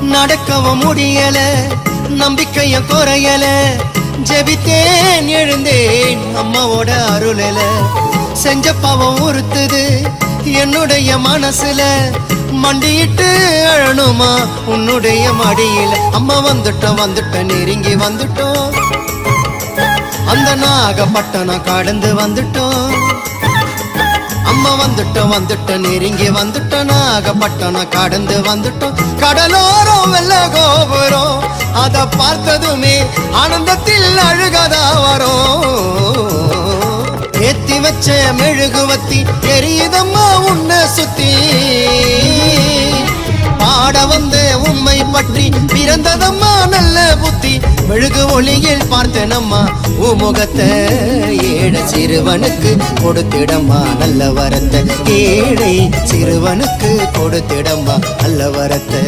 நடக்கவும் முடியல, நம்பிக்கைய குறையல. ஜெபித்தேன் எழுந்தேன் அம்மாவோட அருளல. செஞ்ச பாவம் உறுத்துது என்னுடைய மனசுல. மண்டியிட்டு அழணுமா உன்னுடைய மடியில. அம்மா வந்துட்டோம் நெருங்கி வந்துட்டோம். அந்த நாகப்பட்டினம் கடந்து வந்துட்டோம். அம்மா வந்துட்டோம் நெருங்கி வந்துட்டோம். நாகப்பட்டினம் கடந்து வந்துட்டோம். கடலோரம் வெள்ள கோபுரம் அத பார்த்ததுமே ஆனந்தத்தில் அழுகதா வரும். ஏத்தி வச்ச மெழுகுவத்தி எரியுதம்மா உன்னை சுத்தி. பாட வந்த உம்மை பற்றி பிறந்ததம்மா நல்ல புத்தி. மெழுகு ஒளியில் பார்த்தனம்மா உமுகத்தை. ஏழை சிறுவனுக்கு கொடுத்திடம்மா நல்ல வரத்தை. ஏழை சிறுவனுக்கு கொடுத்திடம்மா நல்ல வரத்தை.